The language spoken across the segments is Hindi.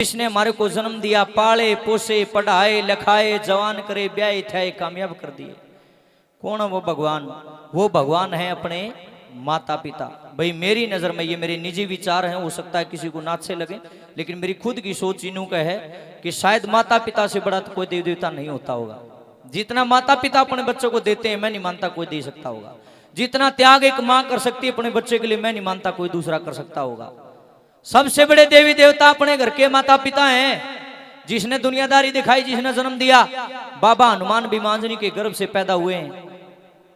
जिसने हमारे को जन्म दिया, पाले पोसे पढ़ाए लिखाए जवान करे ब्याह थे कामयाब कर दिए। कौन है वो भगवान? वो भगवान है अपने माता पिता। भाई मेरी नजर में, ये मेरे निजी विचार हैं, हो सकता है किसी को ना अच्छे लगे, लेकिन मेरी खुद की सोच इनू का है कि शायद माता पिता से बड़ा तो कोई देव देवता नहीं होता होगा। जितना माता पिता अपने बच्चों को देते हैं, मैं नहीं मानता कोई दे सकता होगा। जितना त्याग एक माँ कर सकती है अपने बच्चे के लिए, मैं नहीं मानता कोई दूसरा कर सकता होगा। सबसे बड़े देवी देवता अपने घर के माता पिता हैं। जिसने दुनियादारी दिखाई, जिसने जन्म दिया, बाबा हनुमान भीमांजनी के गर्भ से पैदा हुए हैं।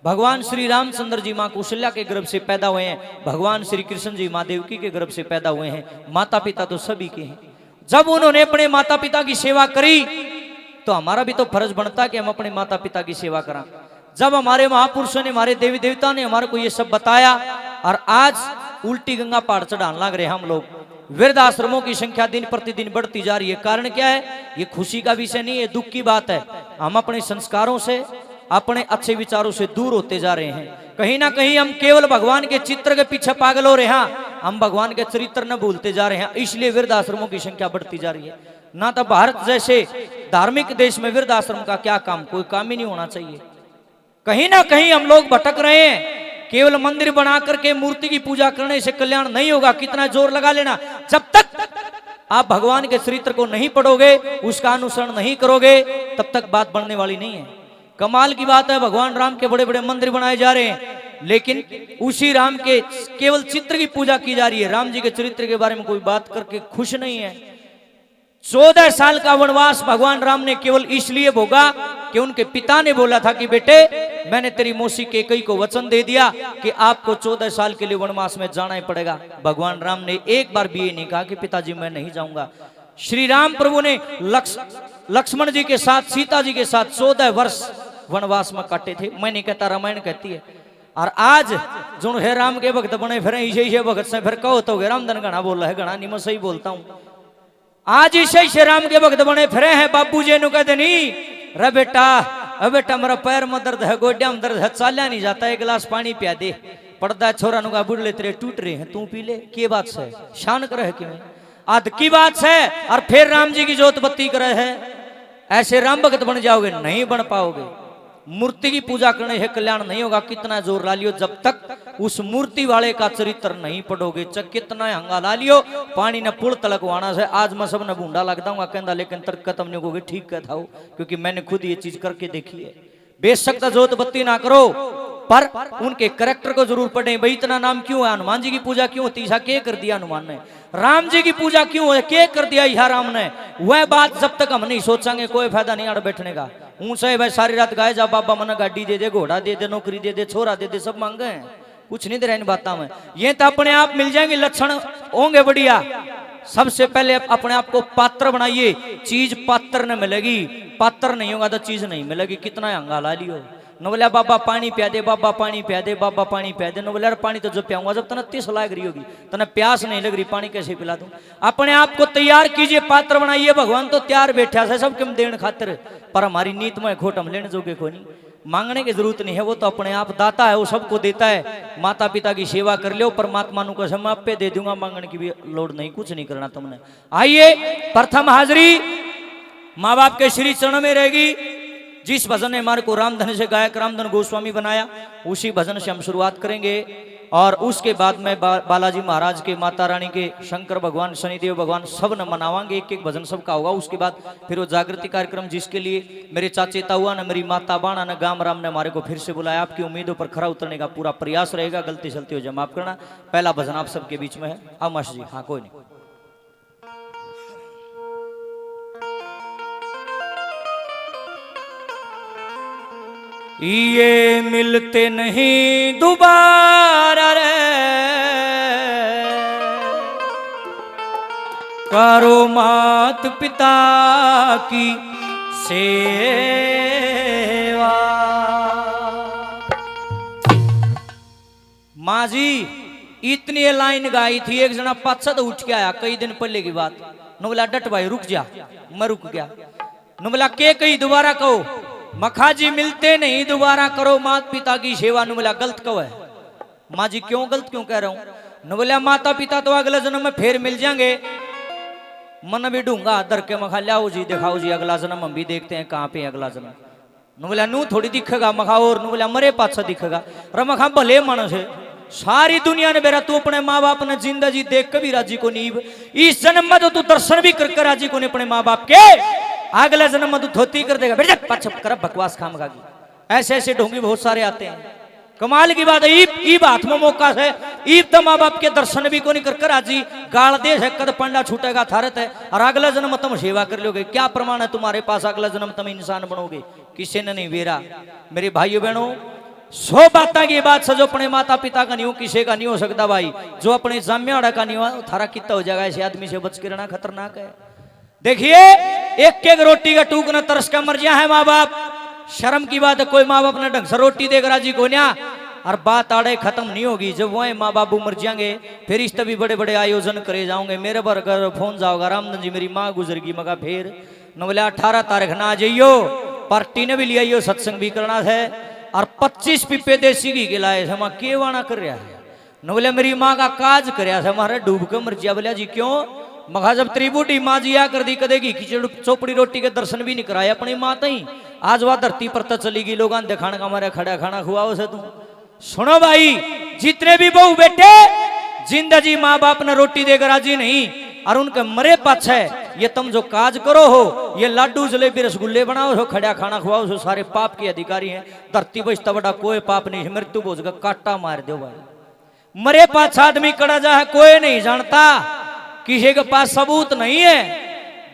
भगवान श्री रामचंद्र जी मां कौशल्या के गर्भ से पैदा हुए हैं। भगवान श्री कृष्ण जी मां देवकी के गर्भ से पैदा हुए हैं। माता पिता तो सभी के हैं। जब उन्होंने अपने माता पिता की सेवा करी, तो हमारा भी तो फर्ज बनता कि हम अपने माता पिता की सेवा करें। जब हमारे महापुरुषों ने, हमारे देवी देवता ने हमारे को ये सब बताया, और आज उल्टी गंगा पहाड़ चढ़ाने लग रहे हम लोग। वृद्धाश्रमों की संख्या दिन प्रतिदिन बढ़ती जा रही है। कारण क्या है? ये खुशी का विषय नहीं है, दुख की बात है। हम अपने संस्कारों से, अपने अच्छे विचारों से दूर होते जा रहे हैं। कहीं ना कहीं हम केवल भगवान के चित्र के पीछे पागल हो रहे हैं। हम भगवान के चरित्र न भूलते जा रहे हैं, इसलिए वृद्धाश्रमों की संख्या बढ़ती जा रही है। ना तो भारत जैसे धार्मिक देश में वृद्धाश्रम का क्या काम? कोई काम ही नहीं होना चाहिए। कहीं ना कहीं हम लोग भटक रहे हैं। केवल मंदिर बना करके मूर्ति की पूजा करने से कल्याण नहीं होगा, कितना जोर लगा लेना। जब तक आप भगवान के चरित्र को नहीं पढ़ोगे, उसका अनुसरण नहीं करोगे, तब तक बात बढ़ने वाली नहीं है। कमाल की बात है, भगवान राम के बड़े बड़े मंदिर बनाए जा रहे हैं, लेकिन उसी राम के केवल चित्र की पूजा की जा रही है। राम जी के चरित्र के बारे में कोई बात करके खुश नहीं है। 14 साल का वनवास भगवान राम ने केवल इसलिए भोगा कि उनके पिता ने बोला था कि बेटे, मैंने तेरी मौसी कैकेयी को वचन दे दिया कि आपको 14 साल के लिए वनवास में जाना ही पड़ेगा। भगवान राम ने एक बार भी ये नहीं कहा कि पिताजी मैं नहीं जाऊंगा। श्री राम प्रभु ने लक्ष्मण जी के साथ, सीता जी के साथ 14 वर्ष वनवास में काटे थे। मैं नहीं कहता, रामायण कहती है। और आज जो है राम के भक्त बने फिर इसे भगत से फिर कहो तो रामधन घना बोल रहा है, घना नहीं मैं सही बोलता हूँ। आज इसे राम के भक्त बने फिरे हैं। बाबू जी नु कहते नहीं, रे बेटा, अब बेटा मेरा पैर में दर्द है, गोड्या में दर्द है, चाल्या नहीं जाता, एक गिलास पानी पिया दे। पड़ता है छोरा नुगा बुढ़ले तेरे टूट रहे हैं, तू पी ले। की बात से शान करे क्यों? आद की बात है। और फिर राम जी की जोत बत्ती करे है। ऐसे राम भक्त बन जाओगे? नहीं बन पाओगे। मूर्ति की पूजा करने से कल्याण नहीं होगा, कितना जोर ला लियो, जब तक उस मूर्ति वाले का चरित्र नहीं पढ़ोगे। चक कितना हंगा ला लियो, पानी ने पुल तलकवाना से आज मैं सब ने बूंदा लग दूंगा कहता, लेकिन तर्क खत्म नहीं होगी। ठीक कहता हूँ, क्योंकि मैंने खुद ये चीज करके देखी है। बेशक जोत बत्ती ना करो, पर उनके करैक्टर को जरूर पढ़े। भाई इतना नाम क्यों है? हनुमान जी की पूजा क्यों होती है? क्या कर दिया हनुमान ने? राम जी की पूजा क्यों है? क्या कर दिया यह राम ने? वह बात जब तक हम नहीं सोचेंगे, कोई फायदा नहीं आड़ बैठने का। ऊंचा भाई सारी रात गाए जा, बाबा मना गाड़ी दे दे, घोड़ा दे दे, नौकरी दे दे, छोरा दे दे, सब मांगे हैं, कुछ नहीं दे रहा इन बातों में। ये तो अपने आप मिल जाएंगे, लक्षण होंगे बढ़िया। सबसे पहले अपने आप को पात्र बनाइए। चीज पात्र न मिलेगी, पात्र नहीं होगा तो चीज नहीं मिलेगी। कितना हंगा ला लियो। न बोला बाबा पानी पिया दे, बाबा पानी पिया दे, बाबा पानी पिया दे। न बोला पानी तो जब पियाऊंगा जब तना 30 लाग रही होगी, तना प्यास नहीं लग रही, पानी कैसे पिला दूं? अपने आप को तैयार कीजिए, पात्र बनाइए। भगवान तो तैयार बैठा है सब कम देने खातिर, पर हमारी नीत में खोट हम लेने जोगे को नहीं। मांगने की जरूरत नहीं है, वो तो अपने आप दाता है, वो सबको देता है। माता पिता की सेवा कर लो, परमात्मा को समय आप पे दे दूंगा, मांगने की भी लोड़ नहीं, कुछ नहीं करना तुमने। आइए, प्रथम हाजिरी माँ बाप के श्री चरणों में रहेगी। जिस भजन ने हमारे को रामधन से गायक रामधन गोस्वामी बनाया, उसी भजन से हम शुरुआत करेंगे। और उसके बाद में बालाजी महाराज के, माता रानी के, शंकर भगवान, शनिदेव भगवान सब न मनावांगे। एक एक भजन सबका होगा। उसके बाद फिर वो जागृति कार्यक्रम, जिसके लिए मेरे चाचे ताऊआ ने, मेरी माता बाणा ने, गाम राम ने हमारे को फिर से बुलाया। आपकी उम्मीदों पर खरा उतरने का पूरा प्रयास रहेगा। गलती सलती हो जाए माफ करना। पहला भजन आप सबके बीच में है। अमश जी, हाँ कोई नहीं। ये मिलते नहीं दोबारा रे, करो मात पिता की सेवा। माँ जी इतनी लाइन गाई थी, एक जना पाछा तो उठ के आया कई दिन पहले की बात। न बोला डट भाई रुक जा, मैं रुक गया। न बोला के कही दोबारा कहो, मखा जी मिलते नहीं दोबारा करो माता पिता की सेवा। न बोला गलत कहो है। माँ जी क्यों गलत क्यों कह रहा हूं? न बोला माता पिता तो अगले जन्म में फिर मिल जाएंगे। मन भी ढूंगा धर के मखा लाओ जी दिखाओ जी अगला जन्म हम भी देखते हैं कहाँ पे है अगला जन्म। नु बोला नू थोड़ी दिखेगा मखा और नु बोला मरे पाछा दिखेगा। रे मखा भले मानस है सारी दुनिया ने बेरा तू अपने माँ बाप ने जिंदगी देख के भी राजी को नहीं। इस जन्म में तो तू दर्शन भी करके राजी को नहीं अपने माँ बाप के, अगले जन्म में तू धोती कर देगा बेटा पाछा कर बकवास खाम खागी। ऐसे ऐसे ढोंगी बहुत सारे आते हैं। कमाल की बात है ईब हाथ में मौका है ईब तो माँ बाप के दर्शन भी को नहीं कर राजी गाल दे है कद पंडा छूटेगा थारत है और अगला जन्म तुम सेवा कर लोगे। क्या प्रमाण है तुम्हारे पास अगला जन्म तुम इंसान बनोगे? किसी ने नहीं वेरा। मेरे भाइयों बहनों 100 बातें की बात से जो अपने माता पिता का नहीं हो किसी का नहीं हो सकता भाई। जो अपने जाम्याड़ा का नहीं हो थारा कितना हो जाएगा। ऐसे आदमी से बच के रहना खतरनाक है। देखिए एक एक रोटी का टूकना तरस का मर है माँ बाप। शर्म की बात है कोई माँ बाप ने ढंग से रोटी देकर राजी को न्या और बात आड़े खत्म नहीं होगी। जब वह माँ बाबू मर जाएंगे फिर इस तभी बड़े बड़े आयोजन करे जाओगे। मेरे पर अगर फोन जाओगा रामधन जी मेरी माँ गुजर गई मगा फिर न बोले 18 तारीख ना आ जाइयो पार्टी ने भी लिया यो सत्संग भी करना है और 25 पिपे देसी घी के लाए थे। माँ के वाना कर रहा है न बोले मेरी माँ का काज कर रहा था हमारे डूब के मर जिया। बोलिया जी क्यों? मगा जब त्रिबुटी माँ जी आ कर दी कदेगी खिचड़ी चौपड़ी रोटी के दर्शन भी नहीं कराए अपनी माँ तई। आज वह धरती पर तो चली गई लोग दिखाने का हमारे खड़ा खाना खुआओ से तुम। सुनो भाई जितने भी बहू बेटे जिंदगी माँ बाप ने रोटी देकर राजी नहीं और उनके मरे पाछे ये तुम जो काज करो हो ये लाडू जलेबी रसगुल्ले बनाओ हो खड़ा खाना खुआओ हो सारे पाप के अधिकारी हैं। धरती पर इतना बड़ा कोई पाप नहीं है। मृत्यु भोज का काटा मार दो भाई। मरे पाछ आदमी कड़ा जा है कोई नहीं जानता किसी के पास सबूत नहीं है।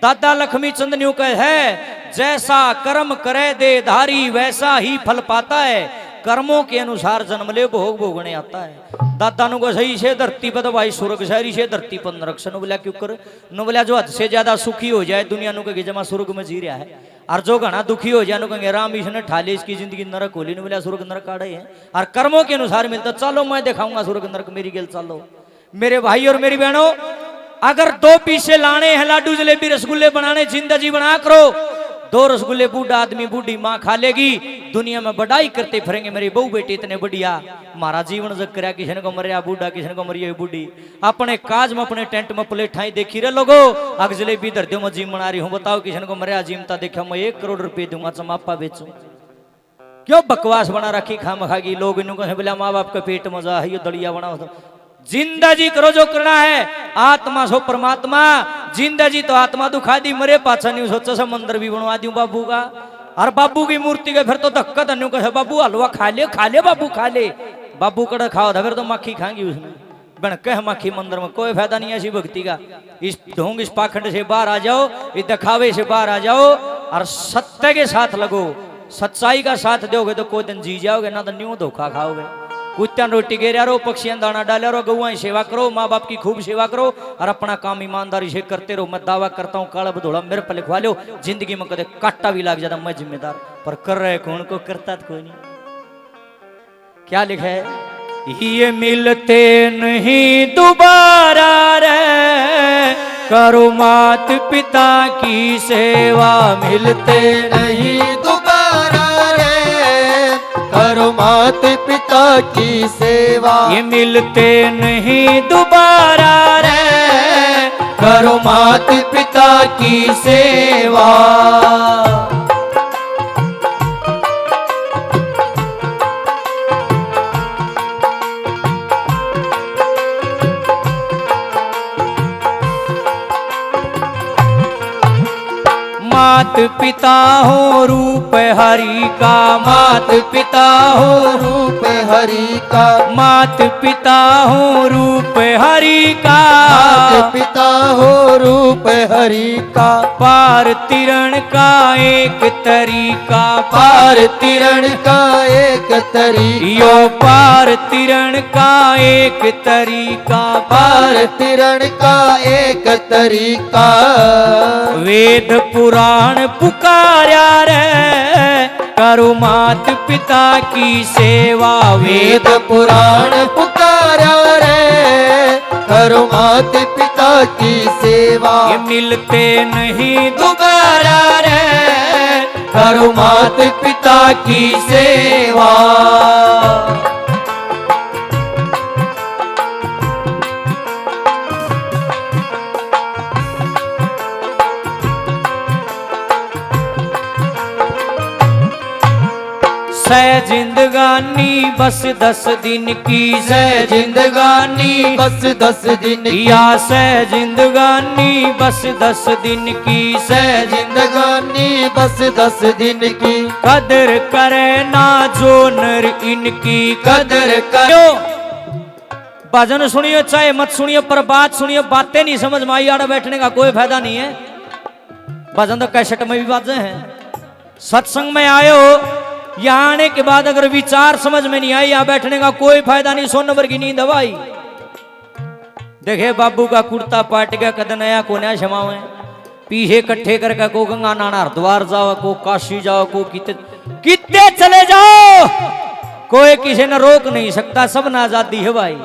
दादा लक्ष्मी चंद न्यू कहे है जैसा कर्म करे दे धारी वैसा ही फल पाता है कर्मों के अनुसार जन्म ले भोग भोगने आता है। दादा नु को सही से धरती पर तो भाई स्वर्ग शहरी से धरती पर नरक से बोला क्यों कर नु बोला जो हद से ज्यादा सुखी हो जाए दुनिया नु के जमा स्वर्ग में जी रहा है और जो घना दुखी हो जाए नु कहेंगे राम इसने ठाले इसकी जिंदगी नरक होली नु बोला स्वर्ग नरक आड़े है और कर्मों के अनुसार मिलता। चलो मैं दिखाऊंगा स्वर्ग नरक मेरी गेल चलो। मेरे भाई और मेरी बहनों अगर 2 पीसे लाने हैं लाडू जलेबी रसगुल्ले बनाने जिंदगी बना करो 2 रसगुल्ले बूढ़ा आदमी बूढ़ी माँ खा लेगी दुनिया में बढ़ाई करते फिरेंगे मेरी बहू बेटी इतने बढ़िया हमारा जीवन जग कर किसी को मरिया बूढ़ा किसी को मरिया बूढ़ी अपने काज में अपने टेंट में प्लेट ठाई देखी रहे लोगो अग जलेबी धर दो मैं जिम बना रही हूँ बताओ किसी को मरिया जिमता देखा मैं 1 करोड़ रुपये दूंगा चमापा बेचू। क्यों बकवास बना रखी खाम खागी लोग इनको बोला माँ बाप का पेट मजा है ये दलिया बना हो। जिंदगी करो जो करना है आत्मा सो परमात्मा। जिंदगी तो आत्मा दुखा दी मरे पाछा नहीं सोचा सा मंदिर भी बनवा दूं बाबू का और बाबू की मूर्ति के फिर तो धक्का धन्यू कहे बाबू हलवा खा ले बाबू खा ले बाबू कड़ा खाओ था फिर तो मक्खी खाएंगी उसमें बन कह मक्खी मंदिर में कोई फायदा नहीं है ऐसी भक्ति का। इस ढोंग इस पाखंड से बाहर आ जाओ इस दिखावे से बाहर आ जाओ और सत्य के साथ लगो सच्चाई का साथ दोगे तो कोई दिन जी जाओगे ना तो न्यू धोखा खाओगे। कुत्ता रोटी गेरा रो पक्षियां दाना डाले रहो गौआ सेवा करो माँ बाप की खूब सेवा करो और अपना काम ईमानदारी से करते रहो। मैं दावा करता हूँ काला बधोड़ा मेरे पर लिखवा लो जिंदगी में कदे काटा भी लग जाता मैं जिम्मेदार पर कर रहे कौन को करता तो कोई नहीं। क्या लिखा है ये मिलते नहीं दोबारा रे करो मात पिता की सेवा मिलते नहीं दोबारा रे करो मात पिता की सेवा ये मिलते नहीं दोबारा रे करो मात पिता की सेवा। मात पिता हो रूप हरि का मात पिता हो रूप हरि का मात पिता हो रूप हरि का मात पिता हो रूप हरि का पार तिरण का एक तरीका पार तिरण का एक तरीका यो पार तिरण का एक तरीका पार तिरण का एक तरीका वेद पुराण पुकार्या रे करो मात पिता की सेवा वेद पुराण पुकारा रे करो मात पिता की सेवा ये मिलते नहीं दोबारा रे करो मात पिता की सेवा। सह जिंदगानी बस 10 दिन की, सह जिंदगानी बस 10 दिन की, या सह जिंदगानी बस 10 दिन की, सह जिंदगानी बस 10 दिन की। कदर करे ना जो नर इनकी, कदर करो। भजन सुनियो चाहे मत सुनियो, पर बात सुनियो, बातें नहीं समझ में आई आड़ा बैठने का कोई फायदा नहीं है। भजन तो कैसेट में भी बाजे हैं। सत्संग में आए हो, यहाँ आने के बाद अगर विचार समझ में नहीं आई, यहाँ बैठने का कोई फायदा नहीं। 100 नंबर की नींद हवाई। देखे बाबू का कुर्ता पाट गया, कद नया को नया क्षमाओ पीछे इकट्ठे करके को गंगा नाना हरिद्वार जाओ, को काशी जाओ, को कितने चले जाओ, कोई किसी ने रोक नहीं सकता, सब ना आजादी है भाई।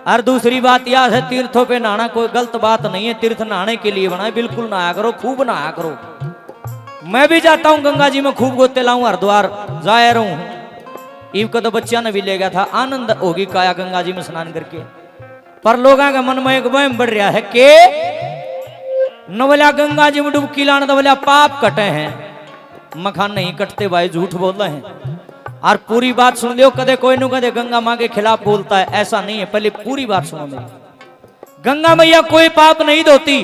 और दूसरी बात यह है, तीर्थों पे नहाना कोई गलत बात नहीं है। तीर्थ नहाने के लिए बनाए, बिल्कुल नहाया करो, खूब नहाया करो। मैं भी जाता हूँ गंगा जी में, खूब गोते लाऊं, हरिद्वार जाया रहूं। ईव को तो बच्चा ने भी ले गया था, आनंद होगी काया गंगा जी में स्नान करके। पर लोगों के मन में एक वहम बढ़ रहा है कि नवल्या गंगा जी में डुबकी लाना तो बोलिया पाप कटे हैं। मखान नहीं कटते भाई, झूठ बोल रहे हैं। और पूरी बात सुन लियो, कदे कोई न कदे गंगा माँ के खिलाफ बोलता है, ऐसा नहीं है। पहले पूरी बात सुनो मेरी। गंगा मैया कोई पाप नहीं धोती।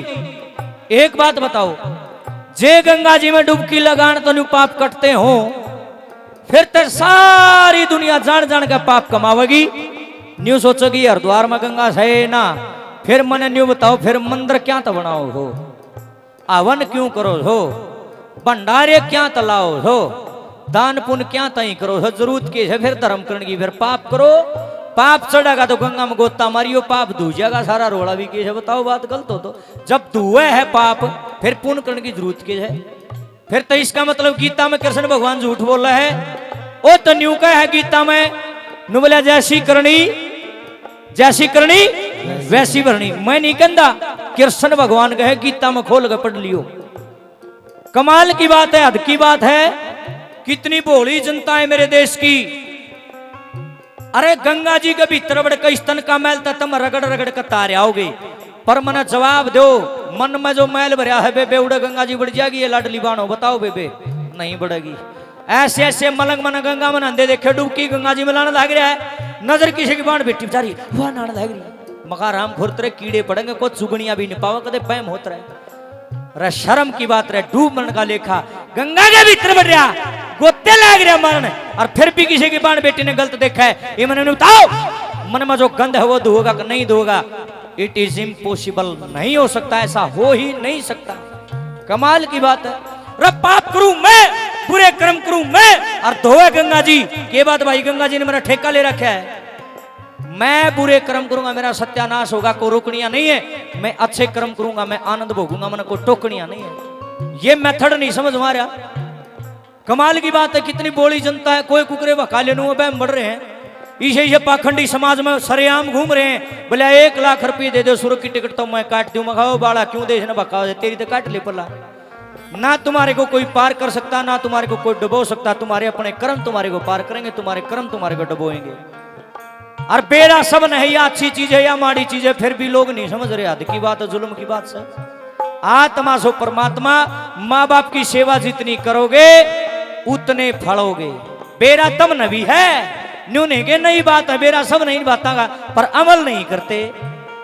एक बात बताओ, जे गंगा जी में डुबकी लगान तो न्यू पाप कटते हो, फिर तो सारी दुनिया जान जान के पाप कमावेगी। न्यू सोचोगी हरिद्वार में गंगा है ना, फिर मैंने न्यू बताओ, फिर मंदिर क्या तो बनाओ हो, हवन क्यों करो हो, भंडारे क्या तलाओ हो, दान पुण्य क्या तई करो हो, जरूरत के है फिर धर्म करने की, फिर पाप करो। पाप चढ़ेगा तो गंगा में गोता मारियो, पाप धू जाएगा सारा, रोड़ा भी के है। बताओ बात गलत हो तो? जब धुए है पाप, फिर पुण्य करने की जरूरत के है। फिर तो इसका मतलब गीता में कृष्ण भगवान झूठ बोल रहा है। ओ तो न्यू का है गीता में, नु बोला जैसी करनी वैसी भरनी। मैं नहीं कहता, कृष्ण भगवान कहे, गीता में खोल के पढ़ लियो। कमाल की बात है, हद की बात है। कितनी भोली जनता है मेरे देश की। अरे गंगा जी के भीतर बड़े कई स्तन का मैल था, तुम रगड़ रगड़ कर तारे आओगे। पर मना जवाब दो, मन में जो मैल भरा है बेबे, उड़े गंगा जी बढ़ जाएगी ये लाडली बानो? बताओ बेबे, नहीं बढ़ेगी। ऐसे ऐसे मलंग मन गंगा में नहाते देखे, डुबकी गंगा जी में लाना लग रहा है। नजर किसी की बाण बेटी बेचारी वह नाना लग रही, मका राम खुरतरे कीड़े पड़ेंगे, कुछ चुगनिया भी नहीं पाओ, कदे पैम होता रहे। शर्म की बात रहे, डूब मन का लेखा गंगा के भीतर बढ़ रहा, गोते लाग रहा मरण, और फिर भी किसी की बाण बेटी ने गलत देखा है। ये मैंने बताओ, मन में जो गंध है वो धोगा कि नहीं धोगा? इट इज इम्पॉसिबल, नहीं हो सकता, ऐसा हो ही नहीं सकता। कमाल की बात है। रब पाप करूं मैं, बुरे कर्म करूं मैं, और धोए गंगा जी के बात भाई, गंगा जी ने मेरा ठेका ले रखा है। मैं बुरे कर्म करूंगा मेरा सत्यानाश होगा, को रोकनिया नहीं है। मैं अच्छे कर्म करूंगा मैं आनंद भोगूंगा, मन को टोकनिया नहीं है। ये मेथड नहीं समझ मारा। कमाल की बात है, कितनी बोली जनता है। कोई कुकरे भका लेने बहम बढ़ रहे हैं। इसे पाखंडी समाज में सरेआम घूम रहे हैं। बोले 1 लाख रुपये दे दो, सुरख की टिकट तो मैं काट दूं। मखाओ बाड़ा क्यों देश ने भका, तेरी तो काट ले पला। ना तुम्हारे को कोई पार कर सकता, ना तुम्हारे को कोई डुबो सकता। तुम्हारे अपने कर्म तुम्हारे को पार करेंगे, तुम्हारे कर्म तुम्हारे को डुबोएंगे। और बेरा सब नहीं, या अच्छी चीज है या माड़ी चीज है, फिर भी लोग नहीं समझ रहे। हद की बात है, जुल्म की बात से। आत्मा सो परमात्मा, माँ बाप की सेवा जितनी करोगे उतने फलोगे। बेरा तब नबी है, न्यू नहीं के नई बात है, बेरा सब नहीं बातागा, पर अमल नहीं करते।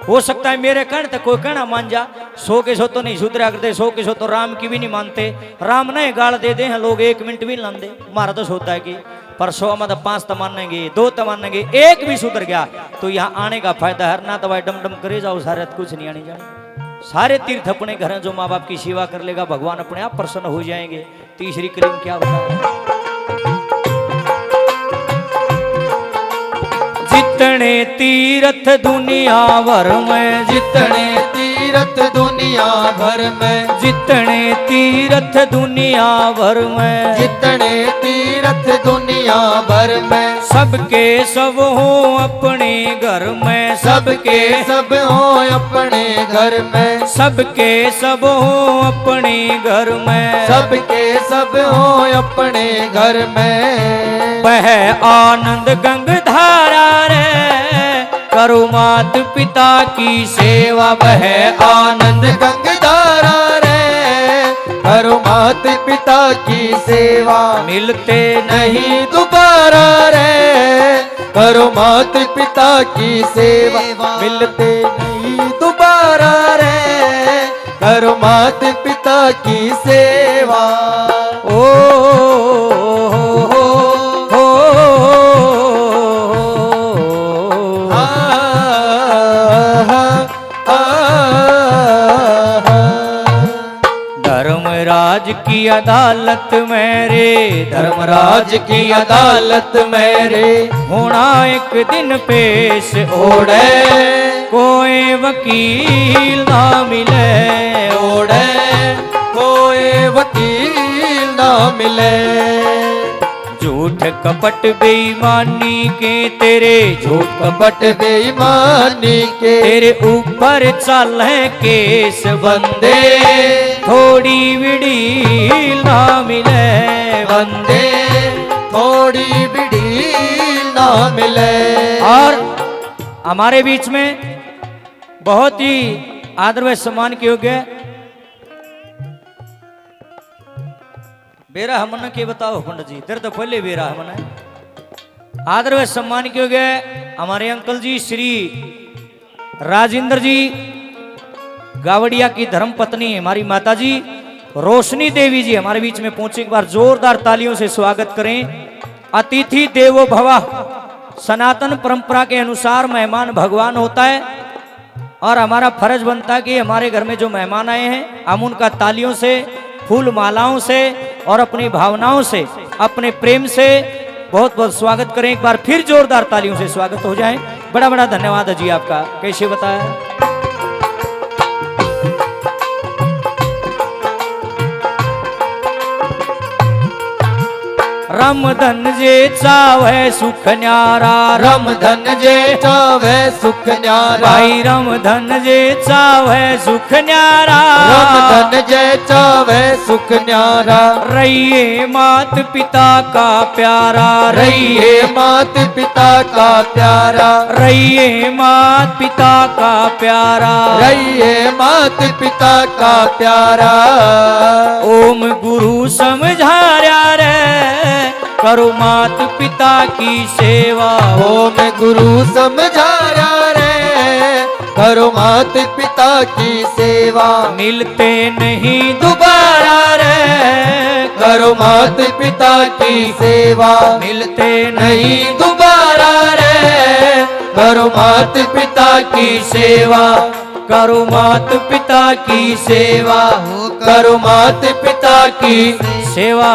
हो सकता है मेरे कहने तक कोई कहना मान जा, 100 के 100 तो नहीं सुधरा करते, 100 के 100 तो राम की भी नहीं मानते। राम ने गाल दे दे हैं लोग, 1 मिनट भी लान दे, मारा तो सोता है कि पर 100 में तो 5 तो मानेंगे, 2 तो मानेंगे, 1 भी सुधर गया तो यहाँ आने का फायदा है ना। तो भाई डम डम करे जाओ सारे, कुछ नहीं आने जाने। सारे तीर्थ अपने घर, जो माँ बाप की सेवा कर लेगा भगवान अपने आप प्रसन्न हो जाएंगे। तीसरी कलीम क्या होता है? जितने तीर्थ दुनिया भर में, जितने तीर्थ दुनिया भर में, जितने तीर्थ दुनिया भर में, जितने तीर्थ दुनिया भर में, सबके सब हो अपने घर में, सबके सब हो अपने घर में, सबके सब हो अपने घर में, सबके सब हो अपने घर में। वह आनंद गंगधारा रे, करो मात पिता की सेवा। वह आनंद गंगधारा रे, करो मात पिता की सेवा, मिलते नहीं दोबारा रे, करो मात पिता की सेवा, मिलते नहीं दोबारा रे, करो मात पिता की सेवा। ओ धर्मराज की अदालत में रे, धर्मराज की अदालत में रे, होना एक दिन पेश ओढ़े कोई वकील ना मिले, ओढ़े कोई वकील ना मिले। झूठ कपट बेईमानी के तेरे, झूठ कपट बेईमानी के तेरे ऊपर चल है केस बंदे, थोड़ी विड़ी ना मिले, बंदे थोड़ी बिड़ी ना मिले। और हमारे बीच में बहुत ही आदर व सम्मान के योग्य बेरा हमन के बताओ पंडित जी, तेरे तो पहले बेरा हमन आदर व सम्मान के योग्य हमारे अंकल जी श्री राजेंद्र जी गावड़िया की धर्म पत्नी हमारी माता जी रोशनी देवी जी हमारे बीच में पहुंचे। एक बार जोरदार तालियों से स्वागत करें। अतिथि देवो भव, सनातन परंपरा के अनुसार मेहमान भगवान होता है और हमारा फर्ज बनता है कि हमारे घर में जो मेहमान आए हैं हम उनका तालियों से, फूल मालाओं से और अपनी भावनाओं से, अपने प्रेम से बहुत बहुत स्वागत करें। एक बार फिर जोरदार तालियों से स्वागत हो जाए। बड़ा बड़ा धन्यवाद है जी आपका। कैसे बताया? रम धन जे चावे सुख न्यारा, रम धन जे चावे सुख न्यारा, भाई रम धन जे चावे सुख न्यारा, रम धन जे चावे सुख न्यारा। रहिए मात पिता का प्यारा, रहिए मात पिता का प्यारा, रहिए मात पिता का प्यारा, रहिए मात पिता का प्यारा। ओम गुरु समझाया रे, करो मात पिता की सेवा। ओम गुरु समझाया रे, करो मात पिता की सेवा, मिलते नहीं दोबारा रे, करो मात पिता की सेवा, मिलते नहीं दोबारा रे, करो मात पिता की सेवा, करो मात पिता की सेवा, करो मात पिता की सेवा।